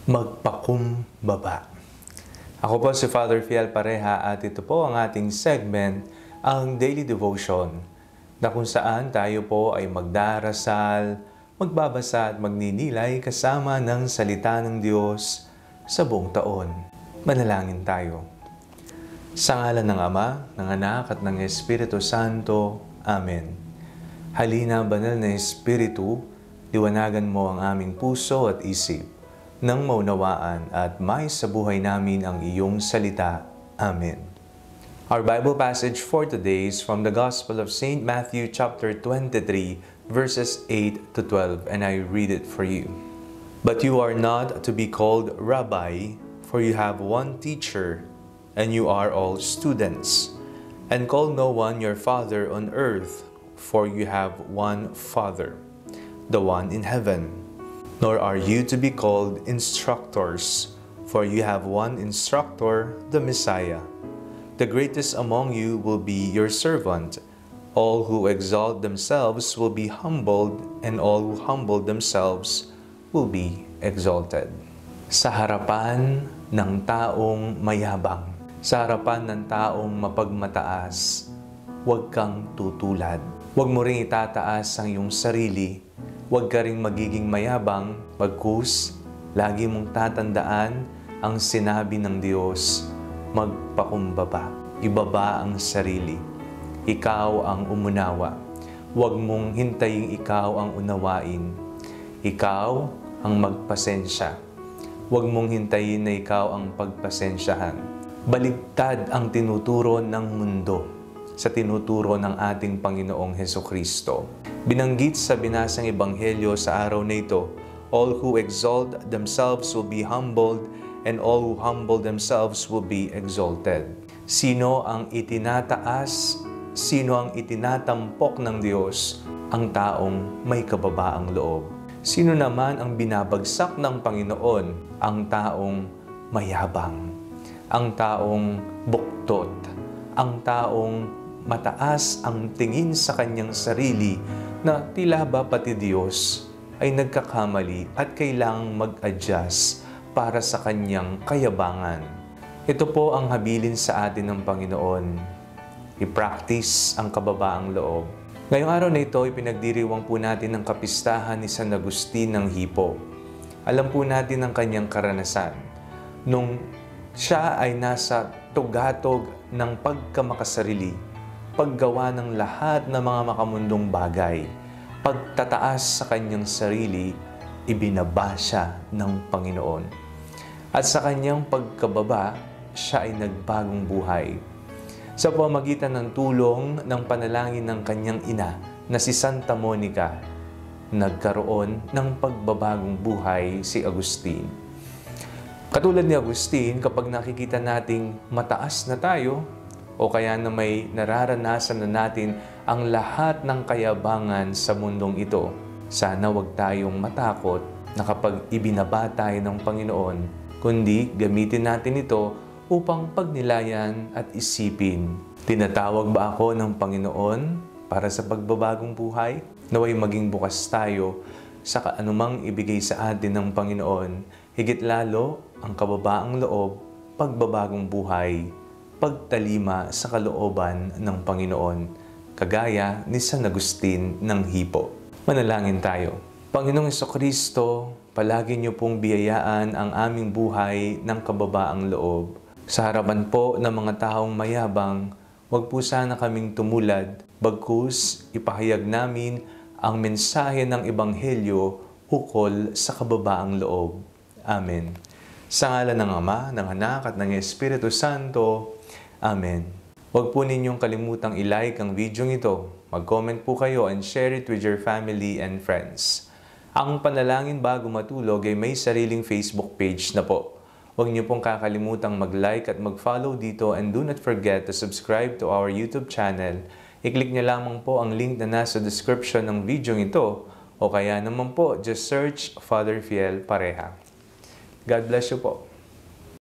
Magpakumbaba. Ako po si Father Fiel Pareha at ito po ang ating segment, ang Daily Devotion, na kung saan tayo po ay magdarasal, magbabasa at magninilay kasama ng salita ng Diyos sa buong taon. Manalangin tayo. Sa ngalan ng Ama, ng Anak at ng Espiritu Santo. Amen. Halina, Banal na Espiritu, liwanagan mo ang aming puso at isip, nang maunawaan at may sa buhay namin ang iyong salita. Amen. Our Bible passage for today is from the Gospel of St. Matthew chapter 23, verses 8 to 12, and I read it for you. But you are not to be called Rabbi, for you have one teacher, and you are all students. And call no one your father on earth, for you have one Father, the one in heaven. Nor are you to be called instructors, for you have one instructor, the Messiah. The greatest among you will be your servant. All who exalt themselves will be humbled, and all who humble themselves will be exalted. Sa harapan ng taong mayabang, sa harapan ng taong mapagmataas, huwag kang tutulad. Huwag mo ring itataas ang iyong sarili. Huwag ka ring magiging mayabang, bagkus, lagi mong tatandaan ang sinabi ng Diyos, magpakumbaba, ibaba ang sarili. Ikaw ang umunawa. Huwag mong hintayin ikaw ang unawain. Ikaw ang magpasensya. Huwag mong hintayin na ikaw ang pagpasensyahan. Baligtad ang tinuturo ng mundo sa tinuturo ng ating Panginoong Hesukristo. Binanggit sa binasang Ebanghelyo sa araw na ito, all who exalt themselves will be humbled, and all who humble themselves will be exalted. Sino ang itinataas? Sino ang itinatampok ng Diyos? Ang taong may kababaang loob. Sino naman ang binabagsak ng Panginoon? Ang taong mayabang. Ang taong buktot. Ang taong mataas ang tingin sa kanyang sarili na tila ba pati Diyos ay nagkakamali at kailangang mag-adjust para sa kanyang kayabangan. Ito po ang habilin sa atin ng Panginoon. I-practice ang kababaang loob. Ngayong araw na ito, ipinagdiriwang po natin ang kapistahan ni San Agustin ng Hippo. Alam po natin ang kanyang karanasan. Nung siya ay nasa tugatog ng pagkamakasarili, paggawa ng lahat ng mga makamundong bagay, pagtataas sa kanyang sarili, ibinaba siya ng Panginoon. At sa kanyang pagkababa, siya ay nagbagong buhay. Sa pamamagitan ng tulong ng panalangin ng kanyang ina na si Santa Monica, nagkaroon ng pagbabagong buhay si Agustin. Katulad ni Agustin, kapag nakikita nating mataas na tayo, o kaya na may nararanasan na natin ang lahat ng kayabangan sa mundong ito, sana wag tayong matakot na kapag ibinaba tayo ng Panginoon, kundi gamitin natin ito upang pagnilayan at isipin. Tinatawag ba ako ng Panginoon para sa pagbabagong buhay? Naway maging bukas tayo sa anumang ibigay sa atin ng Panginoon, higit lalo ang kababaang loob, pagbabagong buhay, pagtalima sa kalooban ng Panginoon, kagaya ni San Agustin ng Hippo. Manalangin tayo. Panginoong Hesukristo, palagi niyo pong biyayaan ang aming buhay ng kababaang loob. Sa harapan po ng mga taong mayabang, huwag po sana kaming tumulad, bagkus ipahayag namin ang mensahe ng Ebanghelyo ukol sa kababaang loob. Amen. Sa ngalan ng Ama, ng Anak at ng Espiritu Santo. Amen. Huwag po ninyong kalimutang i-like ang video ito. Mag-comment po kayo and share it with your family and friends. Ang Panalangin Bago Matulog ay may sariling Facebook page na po. Huwag niyo pong kakalimutang mag-like at mag-follow dito, and do not forget to subscribe to our YouTube channel. I-click niyo lamang po ang link na nasa description ng video ito, o kaya naman po, just search Father Fiel Pareha. God bless you po.